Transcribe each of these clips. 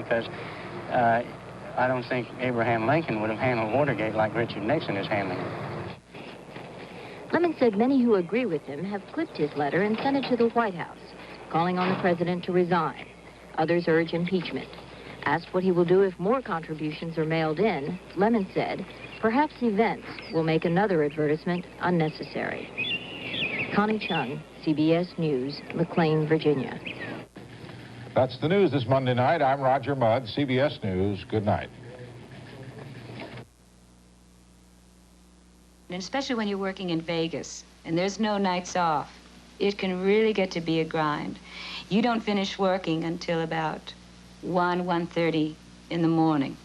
because I don't think Abraham Lincoln would have handled Watergate like Richard Nixon is handling it. Lemon said many who agree with him have clipped his letter and sent it to the White House, calling on the president to resign. Others urge impeachment. Asked what he will do if more contributions are mailed in, Lemon said, perhaps events will make another advertisement unnecessary. Connie Chung, CBS News, McLean, Virginia. That's the news this Monday night. I'm Roger Mudd, CBS News. Good night. And especially when you're working in Vegas and there's no nights off, it can really get to be a grind. You don't finish working until about 1:30 in the morning.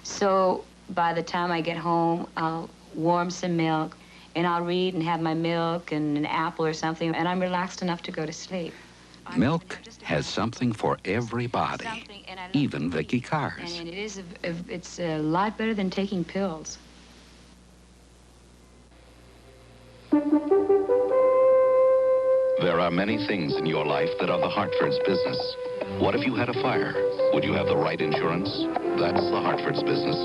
So by the time I get home, I'll warm some milk and I'll read and have my milk and an apple or something, and I'm relaxed enough to go to sleep. Milk has something for everybody, even Vicky Cars. And it's a lot better than taking pills. There are many things in your life that are the Hartford's business. What if you had a fire? Would you have the right insurance? That's the Hartford's business.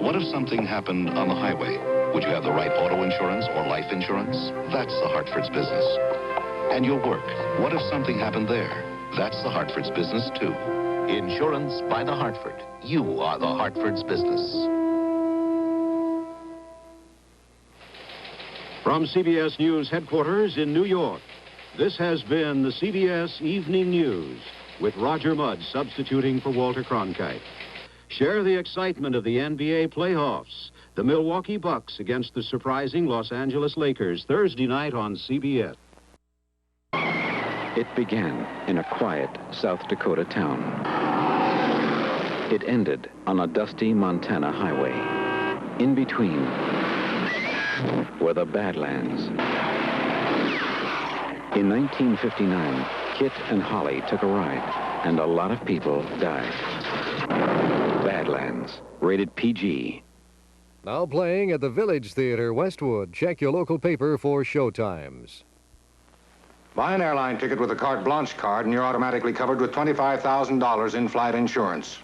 What if something happened on the highway? Would you have the right auto insurance or life insurance? That's the Hartford's business. And your work, what if something happened there? That's the Hartford's business, too. Insurance by the Hartford. You are the Hartford's business. From CBS News headquarters in New York, this has been the CBS Evening News with Roger Mudd substituting for Walter Cronkite. Share the excitement of the NBA playoffs. The Milwaukee Bucks against the surprising Los Angeles Lakers Thursday night on CBS. It began in a quiet South Dakota town. It ended on a dusty Montana highway. In between were the Badlands. In 1959, Kit and Holly took a ride, and a lot of people died. Badlands, rated PG. Now playing at the Village Theater, Westwood. Check your local paper for showtimes. Buy an airline ticket with a carte blanche card and you're automatically covered with $25,000 in-flight insurance.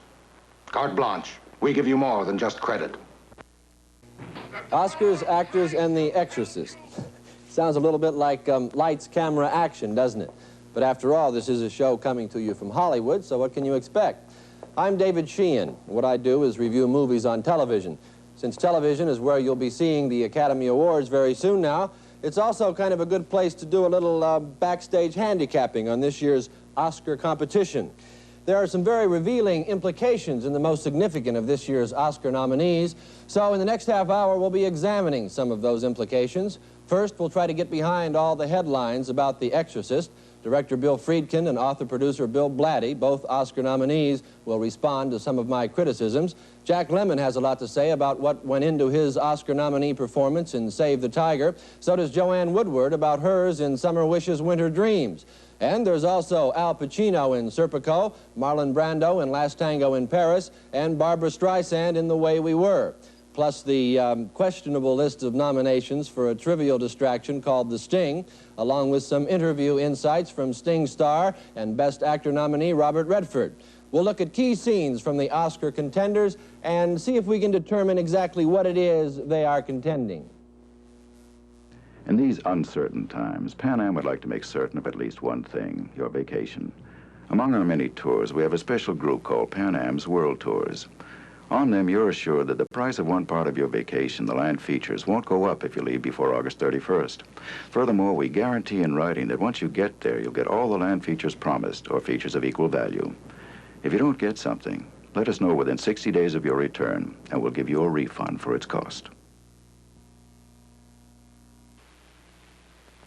Carte blanche. We give you more than just credit. Oscars, actors, and the Exorcist. Sounds a little bit like lights, camera, action, doesn't it? But after all, this is a show coming to you from Hollywood, so what can you expect? I'm David Sheehan. What I do is review movies on television. Since television is where you'll be seeing the Academy Awards very soon now, it's also kind of a good place to do a little backstage handicapping on this year's Oscar competition. There are some very revealing implications in the most significant of this year's Oscar nominees, so in the next half hour we'll be examining some of those implications. First, we'll try to get behind all the headlines about The Exorcist. Director Bill Friedkin and author-producer Bill Blatty, both Oscar nominees, will respond to some of my criticisms. Jack Lemmon has a lot to say about what went into his Oscar nominee performance in Save the Tiger. So does Joanne Woodward about hers in Summer Wishes, Winter Dreams. And there's also Al Pacino in Serpico, Marlon Brando in Last Tango in Paris, and Barbra Streisand in The Way We Were. Plus the questionable list of nominations for a trivial distraction called The Sting, along with some interview insights from Sting star and Best Actor nominee Robert Redford. We'll look at key scenes from the Oscar contenders and see if we can determine exactly what it is they are contending. In these uncertain times, Pan Am would like to make certain of at least one thing, your vacation. Among our many tours, we have a special group called Pan Am's World Tours. On them, you're assured that the price of one part of your vacation, the land features, won't go up if you leave before August 31st. Furthermore, we guarantee in writing that once you get there, you'll get all the land features promised, or features of equal value. If you don't get something, let us know within 60 days of your return, and we'll give you a refund for its cost.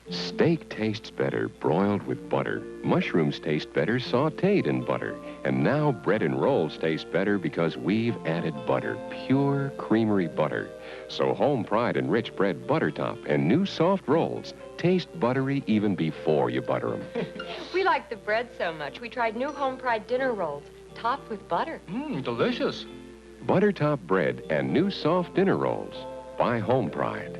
Steak tastes better broiled with butter. Mushrooms taste better sautéed in butter. And now bread and rolls taste better because we've added butter, pure creamery butter. So Home Pride and Rich Bread Butter Top and new soft rolls taste buttery even before you butter them. We like the bread so much, we tried new Home Pride dinner rolls, topped with butter. Delicious. Butter Top bread and new soft dinner rolls by Home Pride.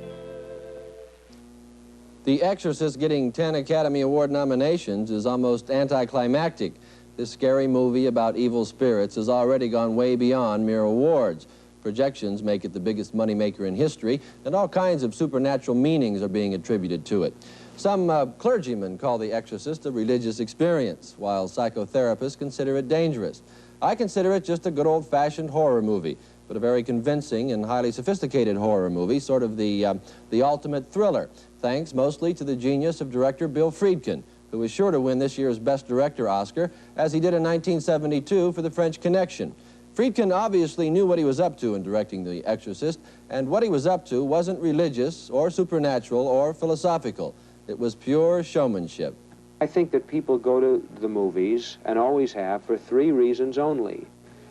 The Exorcist getting 10 Academy Award nominations is almost anticlimactic. This scary movie about evil spirits has already gone way beyond mere awards. Projections make it the biggest moneymaker in history, and all kinds of supernatural meanings are being attributed to it. Some clergymen call The Exorcist a religious experience, while psychotherapists consider it dangerous. I consider it just a good old-fashioned horror movie, but a very convincing and highly sophisticated horror movie, sort of the ultimate thriller, thanks mostly to the genius of director Bill Friedkin, who is sure to win this year's Best Director Oscar, as he did in 1972 for The French Connection. Friedkin obviously knew what he was up to in directing The Exorcist, and what he was up to wasn't religious or supernatural or philosophical. It was pure showmanship. I think that people go to the movies, and always have, for three reasons only: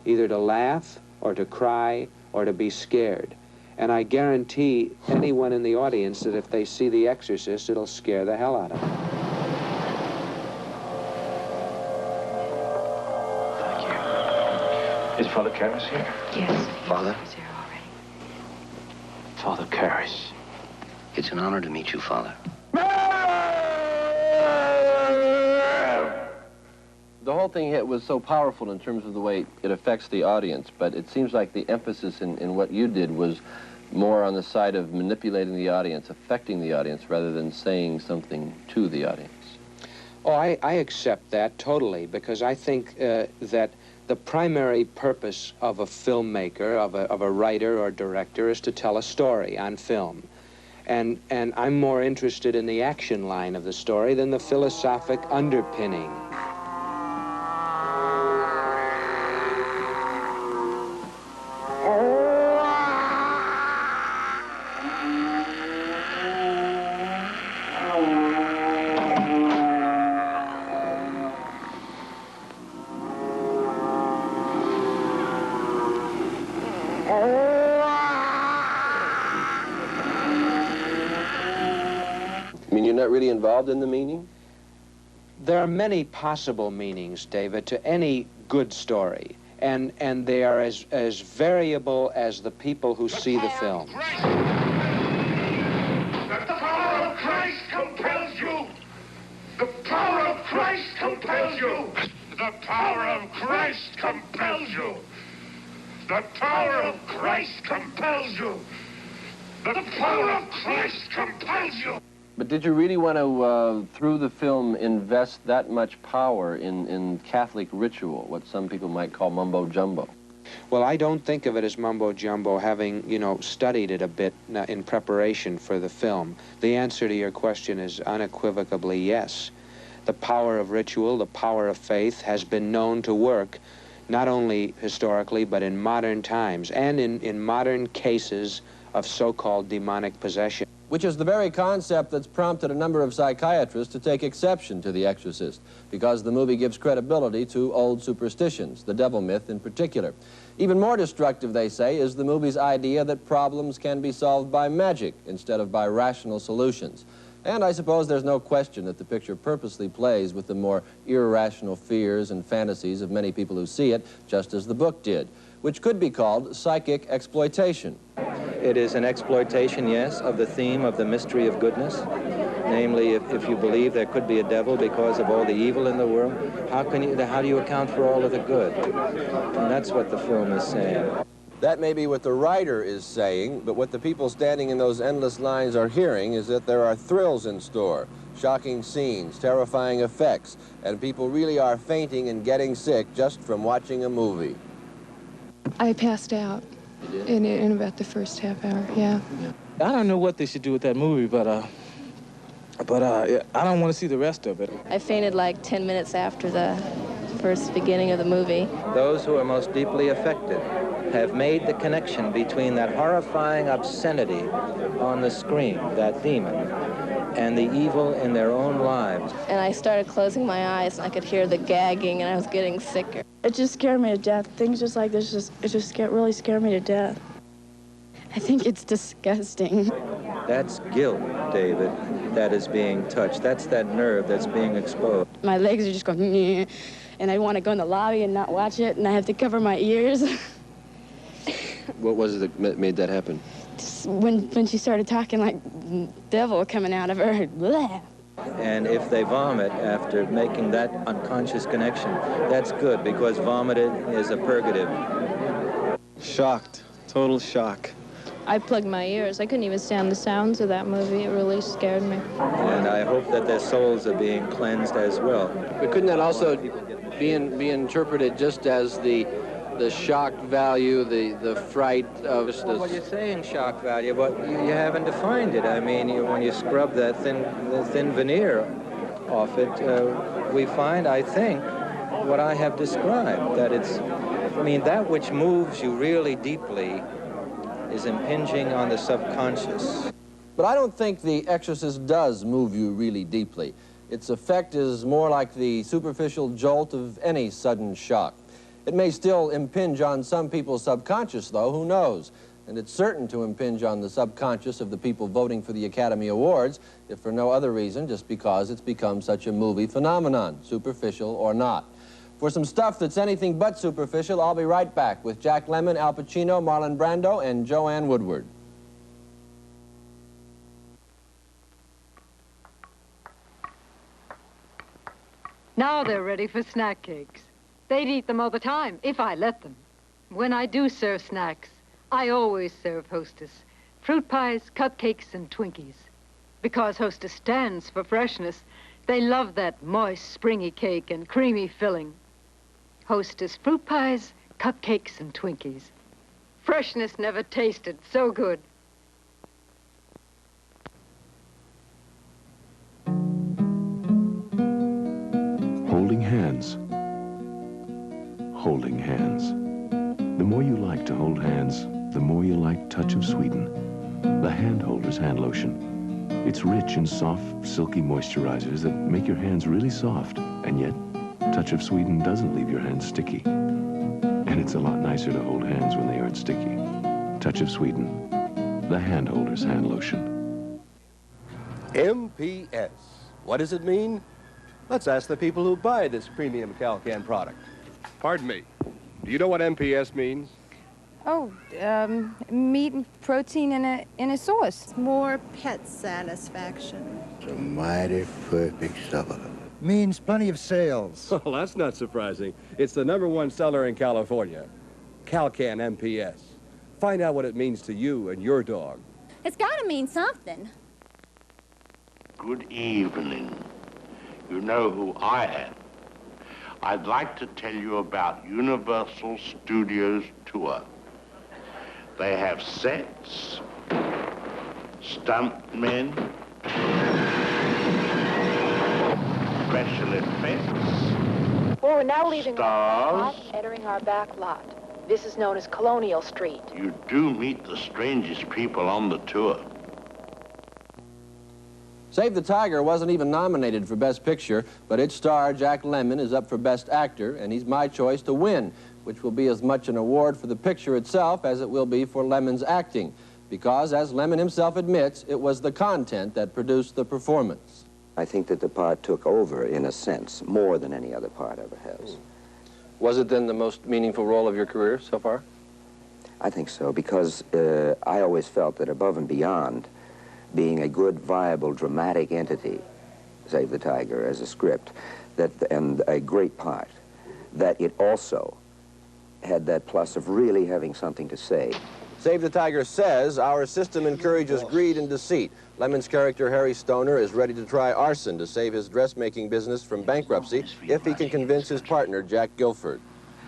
either to laugh, or to cry, or to be scared. And I guarantee anyone in the audience that if they see The Exorcist, it'll scare the hell out of them. Is Father Karras here? Yes. Father? He's here already. Father Karras. It's an honor to meet you, Father. The whole thing was so powerful in terms of the way it affects the audience, but it seems like the emphasis in what you did was more on the side of manipulating the audience, affecting the audience, rather than saying something to the audience. Oh, I accept that totally, because I think that the primary purpose of a filmmaker, of a writer or director, is to tell a story on film. And I'm more interested in the action line of the story than the philosophic underpinning. I mean, you're not really involved in the meaning? There are many possible meanings, David, to any good story, and they are as variable as the people who see the film. The power of Christ compels you! The power of Christ compels you! The power of Christ compels you! The power of Christ compels you! The power of Christ compels you! But did you really want to, through the film, invest that much power in Catholic ritual, what some people might call mumbo-jumbo? Well, I don't think of it as mumbo-jumbo, having, studied it a bit in preparation for the film. The answer to your question is unequivocally yes. The power of ritual, the power of faith, has been known to work, not only historically, but in modern times, and in modern cases of so-called demonic possession. Which is the very concept that's prompted a number of psychiatrists to take exception to The Exorcist, because the movie gives credibility to old superstitions, the devil myth in particular. Even more destructive, they say, is the movie's idea that problems can be solved by magic instead of by rational solutions. And I suppose there's no question that the picture purposely plays with the more irrational fears and fantasies of many people who see it, just as the book did, which could be called psychic exploitation. It is an exploitation, yes, of the theme of the mystery of goodness. Namely, if you believe there could be a devil because of all the evil in the world, how do you account for all of the good? And that's what the film is saying. That may be what the writer is saying, but what the people standing in those endless lines are hearing is that there are thrills in store, shocking scenes, terrifying effects, and people really are fainting and getting sick just from watching a movie. I passed out in about the first half hour, yeah. I don't know what they should do with that movie, but I don't want to see the rest of it. I fainted like 10 minutes after the first beginning of the movie. Those who are most deeply affected have made the connection between that horrifying obscenity on the screen, that demon, and the evil in their own lives. And I started closing my eyes, and I could hear the gagging, and I was getting sicker. It just scared me to death. Things just like this, really scared me to death. I think it's disgusting. That's guilt, David, that is being touched. That's that nerve that's being exposed. My legs are just going, nyeh, and I want to go in the lobby and not watch it, and I have to cover my ears. What was it that made that happen? When she started talking like devil coming out of her. Bleh. And if they vomit after making that unconscious connection, that's good, because vomiting is a purgative. Shocked. Total shock. I plugged my ears. I couldn't even stand the sounds of that movie. It really scared me. And I hope that their souls are being cleansed as well. But couldn't that also be interpreted just as the shock value, the fright of... Well, you're saying shock value, but you haven't defined it. I mean, when you scrub that thin veneer off it, we find, I think, what I have described, that it's, I mean, that which moves you really deeply is impinging on the subconscious. But I don't think The Exorcist does move you really deeply. Its effect is more like the superficial jolt of any sudden shock. It may still impinge on some people's subconscious, though, who knows? And it's certain to impinge on the subconscious of the people voting for the Academy Awards, if for no other reason, just because it's become such a movie phenomenon, superficial or not. For some stuff that's anything but superficial, I'll be right back with Jack Lemmon, Al Pacino, Marlon Brando, and Joanne Woodward. Now they're ready for snack cakes. They'd eat them all the time, if I let them. When I do serve snacks, I always serve Hostess. Fruit pies, cupcakes, and Twinkies. Because Hostess stands for freshness, they love that moist, springy cake and creamy filling. Hostess fruit pies, cupcakes, and Twinkies. Freshness never tasted so good. Holding hands. Holding hands. The more you like to hold hands, the more you like Touch of Sweden, the hand holder's hand lotion. It's rich in soft, silky moisturizers that make your hands really soft, and yet Touch of Sweden doesn't leave your hands sticky. And it's a lot nicer to hold hands when they aren't sticky. Touch of Sweden, the hand holder's hand lotion. MPS. What does it mean? Let's ask the people who buy this premium Calcan product. Pardon me. Do you know what MPS means? Oh, meat and protein in a sauce. More pet satisfaction. It's a mighty perfect supper. Means plenty of sales. Well, that's not surprising. It's the #1 seller in California. Calcan MPS. Find out what it means to you and your dog. It's got to mean something. Good evening. You know who I am. I'd like to tell you about Universal Studios Tour. They have sets, stuntmen, special effects. Well, we're now leaving our stars. lot, entering our back lot. This is known as Colonial Street. You do meet the strangest people on the tour. Save the Tiger wasn't even nominated for Best Picture, but its star, Jack Lemmon, is up for Best Actor, and he's my choice to win, which will be as much an award for the picture itself as it will be for Lemmon's acting, because, as Lemmon himself admits, it was the content that produced the performance. I think that the part took over, in a sense, more than any other part ever has. Was it then the most meaningful role of your career so far? I think so, because I always felt that above and beyond being a good, viable, dramatic entity, Save the Tiger, as a script, and a great part, that it also had that plus of really having something to say. Save the Tiger says, our system encourages greed and deceit. Lemmon's character, Harry Stoner, is ready to try arson to save his dressmaking business from bankruptcy if he can convince his partner, Jack Guilford.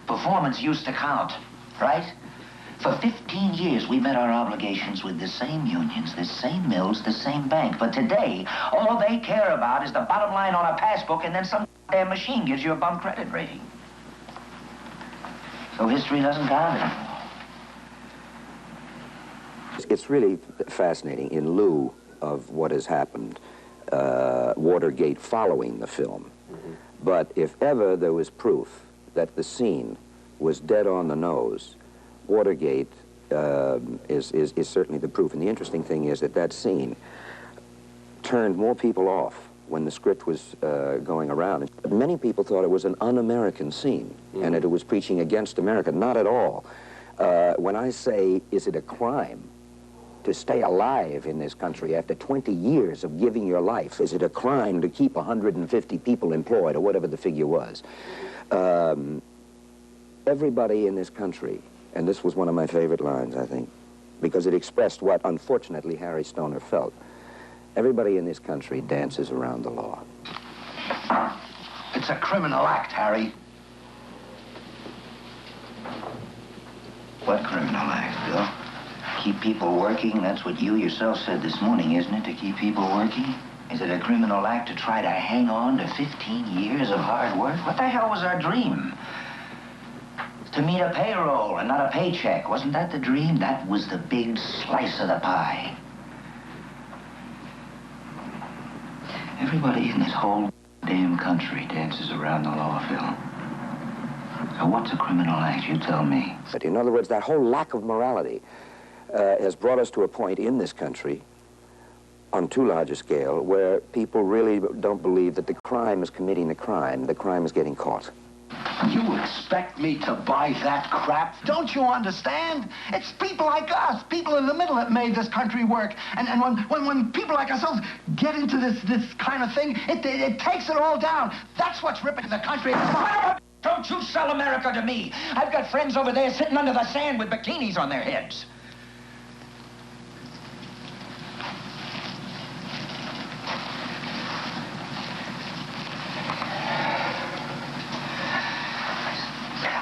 Performance used to count, right? For 15 years, we met our obligations with the same unions, the same mills, the same bank. But today, all they care about is the bottom line on a passbook, and then some damn machine gives you a bum credit rating. So history doesn't count anymore. It's really fascinating, in lieu of what has happened, Watergate following the film. But if ever there was proof that the scene was dead on the nose, Watergate is certainly the proof. And the interesting thing is that that scene turned more people off when the script was going around. Many people thought it was an un-American scene and that it was preaching against America. Not at all. When I say, is it a crime to stay alive in this country after 20 years of giving your life? Is it a crime to keep 150 people employed, or whatever the figure was? Everybody in this country, and this was one of my favorite lines, I think, because it expressed what, unfortunately, Harry Stoner felt. Everybody in this country dances around the law. It's a criminal act, Harry. What criminal act, Bill? Keep people working? That's what you yourself said this morning, isn't it? To keep people working? Is it a criminal act to try to hang on to 15 years of hard work? What the hell was our dream? To meet a payroll and not a paycheck. Wasn't that the dream? That was the big slice of the pie. Everybody in this whole damn country dances around the law, Phil. So what's a criminal act? You tell me. But in other words, that whole lack of morality has brought us to a point in this country, on too large a scale, where people really don't believe that the crime is committing the crime is getting caught. You expect me to buy that crap? Don't you understand? It's people like us, people in the middle, that made this country work. And when people like ourselves get into this kind of thing, it takes it all down. That's what's ripping the country apart. Don't you sell America to me. I've got friends over there sitting under the sand with bikinis on their heads.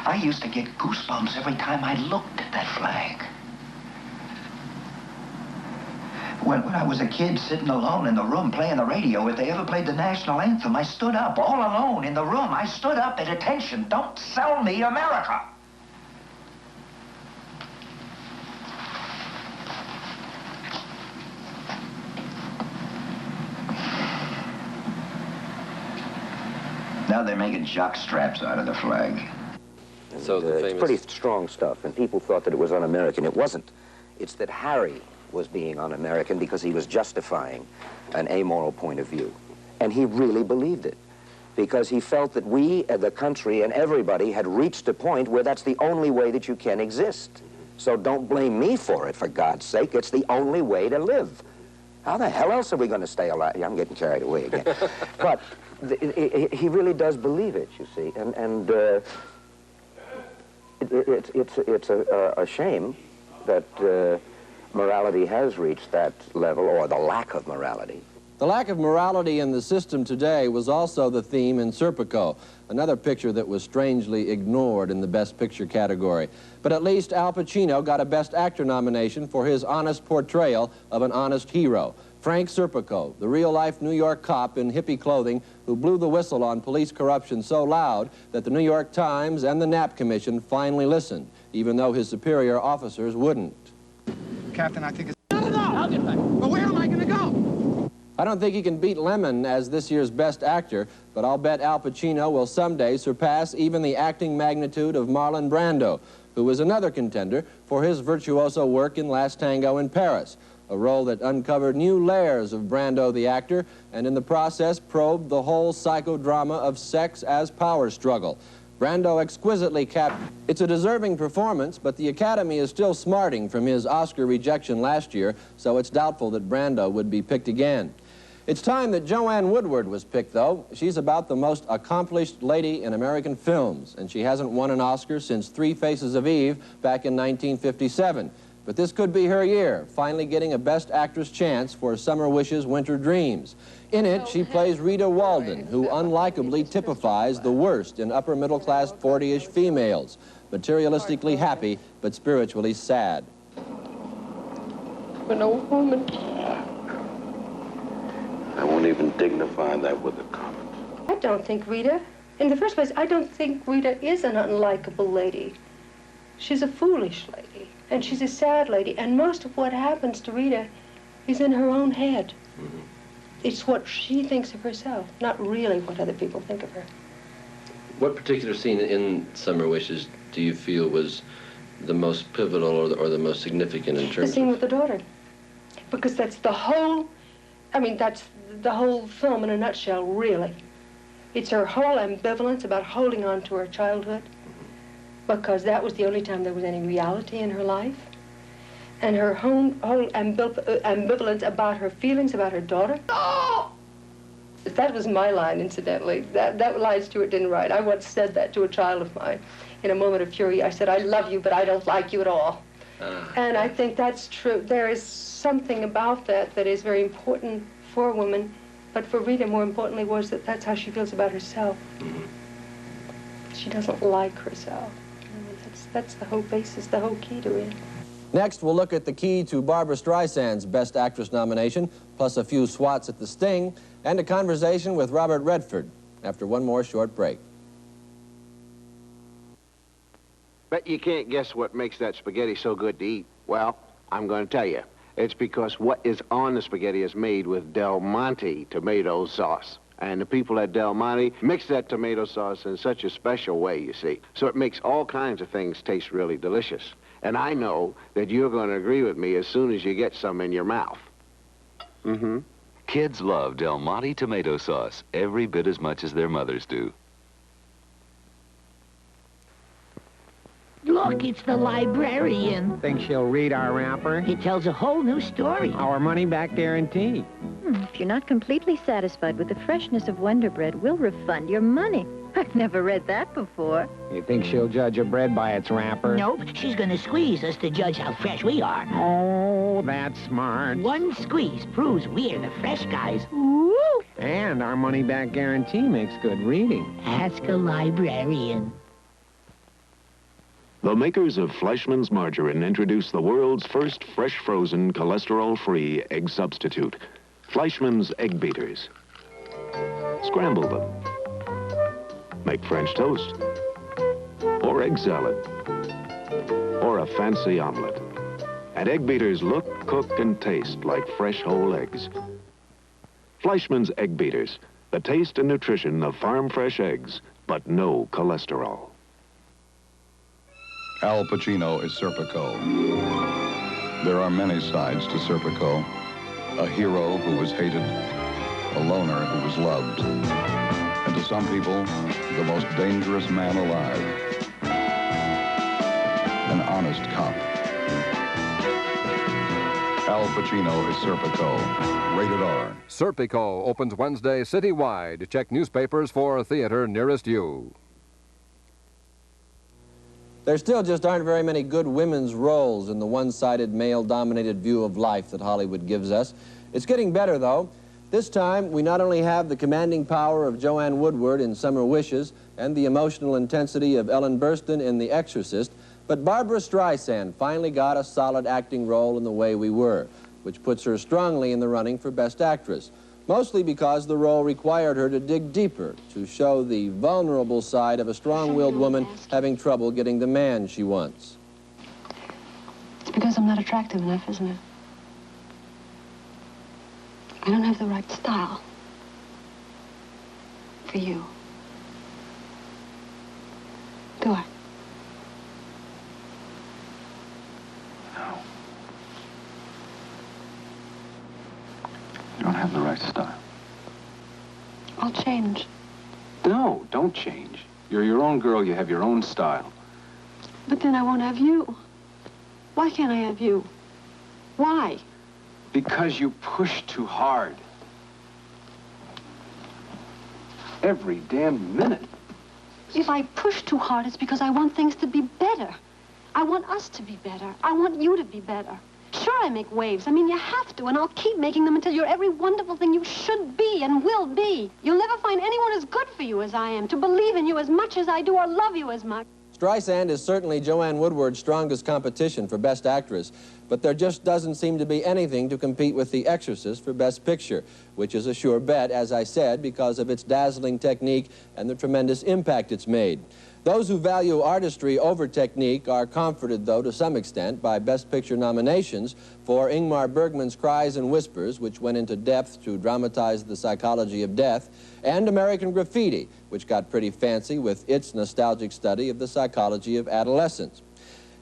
I used to get goosebumps every time I looked at that flag. When I was a kid sitting alone in the room playing the radio, if they ever played the national anthem, I stood up all alone in the room. I stood up at attention. Don't sell me America. Now they're making jock straps out of the flag. So it's pretty strong stuff, and people thought that it was un-American. It wasn't. It's that Harry was being un-American because he was justifying an amoral point of view. And he really believed it, because he felt that we, the country, and everybody had reached a point where that's the only way that you can exist. So don't blame me for it, for God's sake. It's the only way to live. How the hell else are we going to stay alive? Yeah, I'm getting carried away again. But he really does believe it, you see, and it's a shame that morality has reached that level, or the lack of morality. The lack of morality in the system today was also the theme in Serpico, another picture that was strangely ignored in the Best Picture category. But at least Al Pacino got a Best Actor nomination for his honest portrayal of an honest hero. Frank Serpico, the real-life New York cop in hippie clothing who blew the whistle on police corruption so loud that the New York Times and the Knapp Commission finally listened, even though his superior officers wouldn't. Captain, I think it's... No! I'll get back. But where am I going to go? I don't think he can beat Lemon as this year's Best Actor, but I'll bet Al Pacino will someday surpass even the acting magnitude of Marlon Brando, who was another contender for his virtuoso work in Last Tango in Paris, a role that uncovered new layers of Brando the actor, and in the process probed the whole psychodrama of sex as power struggle. Brando exquisitely captured. It's a deserving performance, but the Academy is still smarting from his Oscar rejection last year, so it's doubtful that Brando would be picked again. It's time that Joanne Woodward was picked, though. She's about the most accomplished lady in American films, and she hasn't won an Oscar since Three Faces of Eve back in 1957. But this could be her year, finally getting a Best Actress chance for Summer Wishes, Winter Dreams. In it, she plays Rita Walden, who unlikably typifies the worst in upper-middle-class 40-ish females, materialistically happy but spiritually sad. An old woman. I won't even dignify that with a comment. I don't think Rita, in the first place, I don't think Rita is an unlikable lady. She's a foolish lady, and she's a sad lady, and most of what happens to Rita is in her own head. Mm-hmm. It's what she thinks of herself, not really what other people think of her. What particular scene in Summer Wishes do you feel was the most pivotal or the most significant in terms of... The scene with the daughter. Because that's the whole, that's the whole film in a nutshell, really. It's her whole ambivalence about holding on to her childhood, because that was the only time there was any reality in her life. and her whole ambivalence about her feelings about her daughter. Oh! That was my line, incidentally. That line Stewart didn't write. I once said that to a child of mine in a moment of fury. I said, I love you, but I don't like you at all. And I think that's true. There is something about that that is very important for a woman, but for Rita, more importantly, was that that's how she feels about herself. She doesn't like herself. That's the whole basis, the whole key to it. Next, we'll look at the key to Barbra Streisand's Best Actress nomination, plus a few swats at the Sting, and a conversation with Robert Redford after one more short break. Bet you can't guess what makes that spaghetti so good to eat. Well, I'm going to tell you. It's because what is on the spaghetti is made with Del Monte tomato sauce. And the people at Del Monte mix that tomato sauce in such a special way, you see. So it makes all kinds of things taste really delicious. And I know that you're going to agree with me as soon as you get some in your mouth. Kids love Del Monte tomato sauce every bit as much as their mothers do. Look, it's the librarian. Think she'll read our wrapper? It tells a whole new story. Our money-back guarantee. If you're not completely satisfied with the freshness of Wonder Bread, we'll refund your money. I've never read that before. You think she'll judge a bread by its wrapper? Nope, she's gonna squeeze us to judge how fresh we are. Oh, that's smart. One squeeze proves we're the fresh guys. Woo! And our money-back guarantee makes good reading. Ask a librarian. The makers of Fleischmann's Margarine introduced the world's first fresh frozen cholesterol-free egg substitute, Fleischmann's Egg Beaters. Scramble them. Make French toast, or egg salad, or a fancy omelet. And Egg Beaters look, cook, and taste like fresh whole eggs. Fleischmann's Egg Beaters, the taste and nutrition of farm-fresh eggs, but no cholesterol. Al Pacino is Serpico. There are many sides to Serpico. A hero who was hated, a loner who was loved, and to some people, the most dangerous man alive. An honest cop. Al Pacino is Serpico. Rated R. Serpico opens Wednesday citywide. Check newspapers for a theater nearest you. There still just aren't very many good women's roles in the one-sided, male-dominated view of life that Hollywood gives us. It's getting better, though. This time, we not only have the commanding power of Joanne Woodward in Summer Wishes and the emotional intensity of Ellen Burstyn in The Exorcist, but Barbra Streisand finally got a solid acting role in The Way We Were, which puts her strongly in the running for Best Actress, mostly because the role required her to dig deeper, to show the vulnerable side of a strong-willed woman having trouble getting the man she wants. It's because I'm not attractive enough, isn't it? I don't have the right style for you. Do I? No. You don't have the right style. I'll change. No, don't change. You're your own girl. You have your own style. But then I won't have you. Why can't I have you? Why? Because you push too hard. Every damn minute. If I push too hard, it's because I want things to be better. I want us to be better. I want you to be better. Sure, I make waves. I mean, you have to, and I'll keep making them until you're every wonderful thing you should be and will be. You'll never find anyone as good for you as I am, to believe in you as much as I do or love you as much. Streisand is certainly Joanne Woodward's strongest competition for Best Actress, but there just doesn't seem to be anything to compete with The Exorcist for Best Picture, which is a sure bet, as I said, because of its dazzling technique and the tremendous impact it's made. Those who value artistry over technique are comforted, though, to some extent, by Best Picture nominations for Ingmar Bergman's Cries and Whispers, which went into depth to dramatize the psychology of death, and American Graffiti, which got pretty fancy with its nostalgic study of the psychology of adolescence.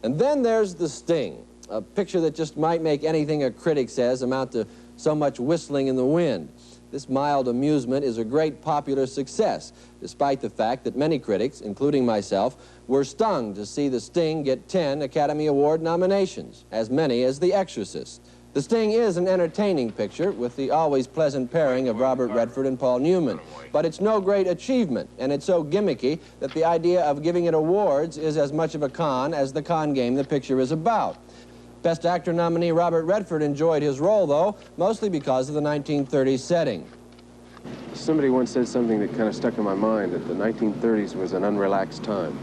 And then there's The Sting, a picture that just might make anything a critic says amount to so much whistling in the wind. This mild amusement is a great popular success, despite the fact that many critics, including myself, were stung to see The Sting get 10 Academy Award nominations, as many as The Exorcist. The Sting is an entertaining picture with the always pleasant pairing of Robert Redford and Paul Newman, but it's no great achievement, and it's so gimmicky that the idea of giving it awards is as much of a con as the con game the picture is about. Best Actor nominee Robert Redford enjoyed his role, though, mostly because of the 1930s setting. Somebody once said something that kind of stuck in my mind, that the 1930s was an unrelaxed time.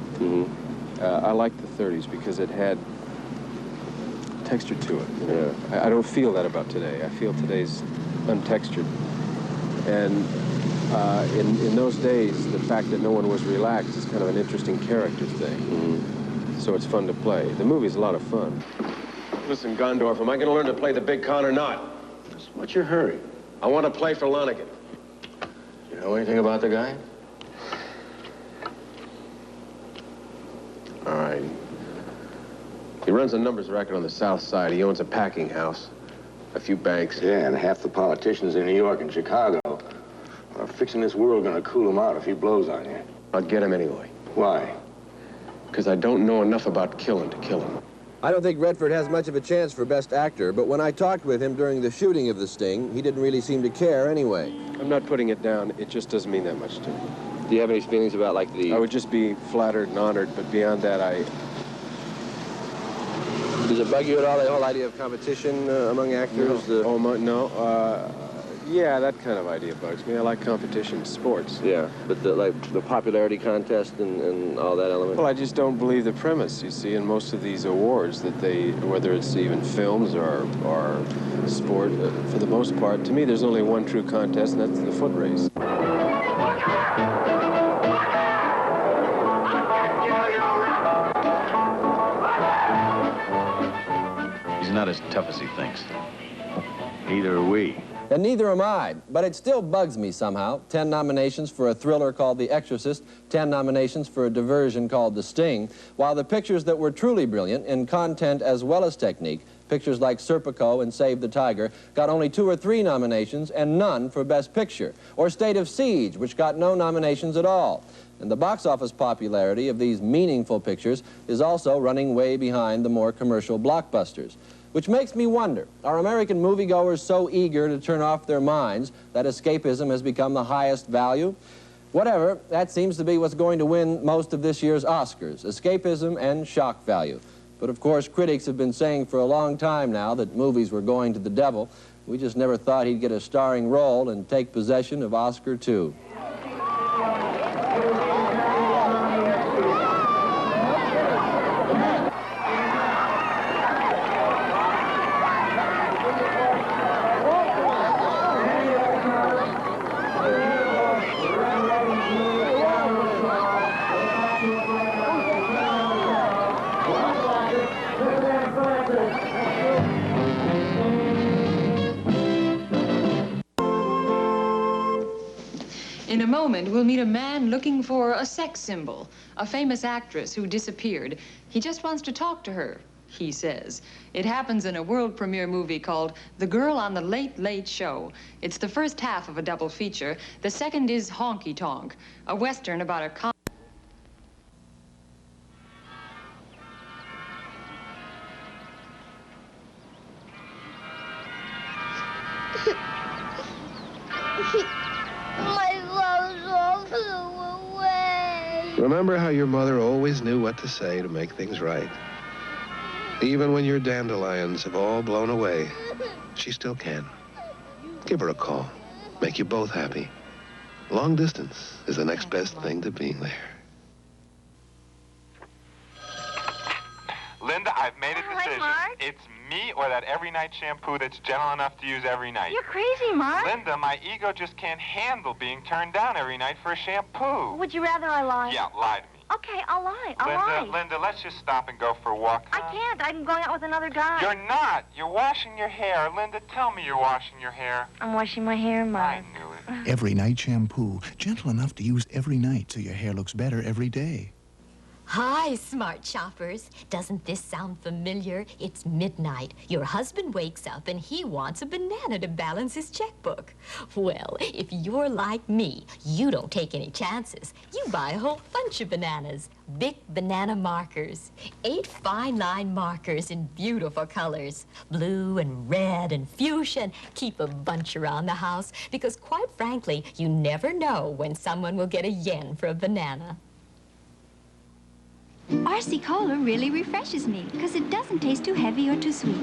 I like the 30s because it had texture to it. You know? I don't feel that about today. I feel today's untextured. And in those days, the fact that no one was relaxed is kind of an interesting character thing. So it's fun to play. The movie's a lot of fun. Listen, Gondorf, am I going to learn to play the big con or not? What's your hurry? I want to play for Lonigan. You know anything about the guy? All right. He runs a numbers racket on the south side. He owns a packing house, a few banks. Yeah, and half the politicians in New York and Chicago are fixing this world gonna cool him out if he blows on you. I'll get him anyway. Why? Because I don't know enough about killing to kill him. I don't think Redford has much of a chance for Best Actor, but when I talked with him during the shooting of The Sting, he didn't really seem to care anyway. I'm not putting it down. It just doesn't mean that much to me. Do you have any feelings about, like, the... I would just be flattered and honored, but beyond that, Does it bug you at all, the whole idea of competition among actors? No. Yeah, that kind of idea bugs me. I like competition in sports. Yeah, but the popularity contest and all that element? Well, I just don't believe the premise, you see, in most of these awards that they, whether it's even films or sport, for the most part, to me, there's only one true contest, and that's the foot race. He's not as tough as he thinks. Neither are we. And neither am I, but it still bugs me somehow. 10 nominations for a thriller called The Exorcist, 10 nominations for a diversion called The Sting, while the pictures that were truly brilliant in content as well as technique, pictures like Serpico and Save the Tiger, got only 2 or 3 nominations and none for Best Picture, or State of Siege, which got no nominations at all. And the box office popularity of these meaningful pictures is also running way behind the more commercial blockbusters. Which makes me wonder, are American moviegoers so eager to turn off their minds that escapism has become the highest value? Whatever, that seems to be what's going to win most of this year's Oscars, escapism and shock value. But of course, critics have been saying for a long time now that movies were going to the devil. We just never thought he'd get a starring role and take possession of Oscar 2. In a moment, we'll meet a man looking for a sex symbol, a famous actress who disappeared. He just wants to talk to her, he says. It happens in a world premiere movie called The Girl on the Late Late Show. It's the first half of a double feature. The second is Honky Tonk, a Western about a Remember how your mother always knew what to say to make things right? Even when your dandelions have all blown away, she still can. Give her a call. Make you both happy. Long distance is the next best thing to being there. Linda, I've made a decision. Mark. It's me or that every night shampoo that's gentle enough to use every night. You're crazy, Mark. Linda, my ego just can't handle being turned down every night for a shampoo. Would you rather I lie? Yeah, lie to me. Okay, I'll lie. I'll lie. Linda, let's just stop and go for a walk. I can't. I'm going out with another guy. You're not. You're washing your hair. Linda, tell me you're washing your hair. I'm washing my hair, Mark. I knew it. Every night shampoo, gentle enough to use every night so your hair looks better every day. Hi, smart shoppers. Doesn't this sound familiar? It's midnight. Your husband wakes up and he wants a banana to balance his checkbook. Well, if you're like me, you don't take any chances. You buy a whole bunch of bananas. Big banana markers. 8 fine line markers in beautiful colors. Blue and red and fuchsia. And keep a bunch around the house because, quite frankly, you never know when someone will get a yen for a banana. RC Cola really refreshes me because it doesn't taste too heavy or too sweet.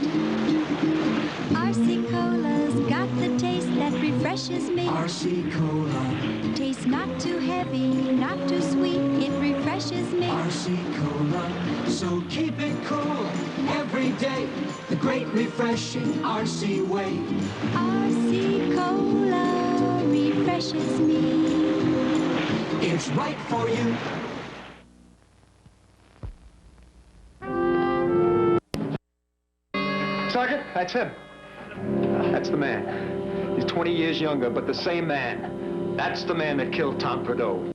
RC Cola's got the taste that refreshes me. RC Cola. Tastes not too heavy, not too sweet. It refreshes me. RC Cola. So keep it cool every day. The great refreshing RC way. RC Cola refreshes me. It's right for you. Sergeant, that's him. That's the man. He's 20 years younger, but the same man. That's the man that killed Tom Prideaux.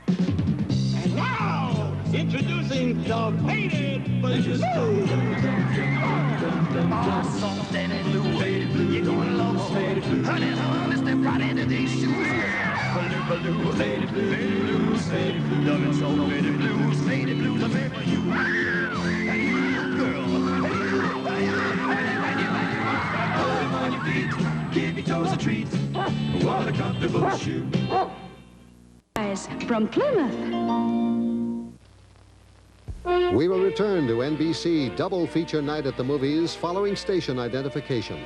And now, introducing the faded version. Soft and blue, you're gonna love faded blue. Honey, step right into these shoes. Faded blue, faded blues, faded blue. Loving so faded blues, faded blues. I'm here for you. And you, girl. Hold him on your feet, give your toes a treat. What a comfortable shoe. From Plymouth. We will return to NBC double feature night at the movies following station identification.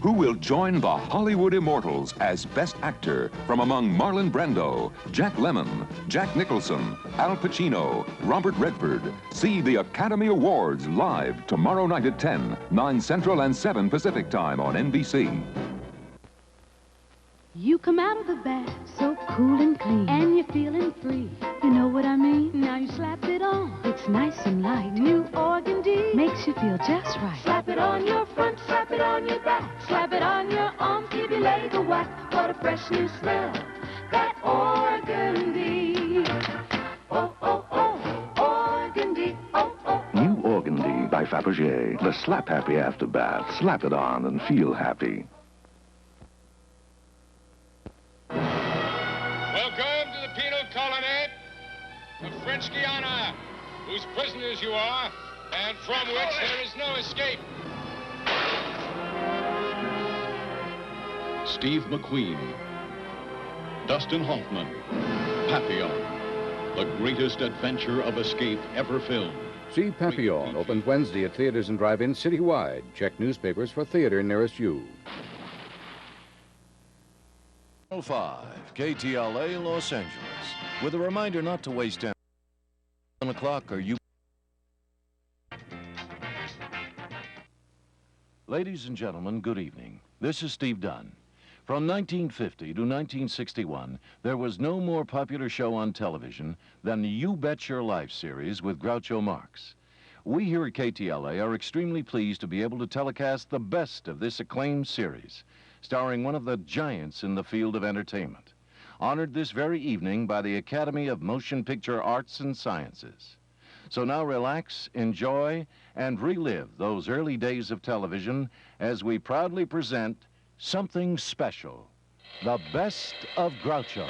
Who will join the Hollywood Immortals as Best Actor from among Marlon Brando, Jack Lemmon, Jack Nicholson, Al Pacino, Robert Redford? See the Academy Awards live tomorrow night at 10, 9 Central and 7 Pacific Time on NBC. You come out of the bath so cool and clean, and you're feeling free. You know what I mean? Now you slap it on. It's nice and light. New organdy makes you feel just right. Slap it on your front, slap it on your back, slap it on your arms, give your leg a whack. What a fresh new smell, that organdy. Oh, oh, oh, organdy, oh, oh. New Organdy by Fabergé. The slap happy after bath. Slap it on and feel happy. Welcome to the penal colony of French Guiana, whose prisoners you are, and from which there is no escape. Steve McQueen, Dustin Hoffman, Papillon, the greatest adventure of escape ever filmed. See Papillon, opened Wednesday at theaters and drive-ins citywide. Check newspapers for theater nearest you. 05, KTLA, Los Angeles. With a reminder not to waste time. 1 o'clock or you... Ladies and gentlemen, good evening. This is Steve Dunn. From 1950 to 1961, there was no more popular show on television than the You Bet Your Life series with Groucho Marx. We here at KTLA are extremely pleased to be able to telecast the best of this acclaimed series, starring one of the giants in the field of entertainment, honored this very evening by the Academy of Motion Picture Arts and Sciences. So now relax, enjoy, and relive those early days of television as we proudly present Something Special, the best of Groucho.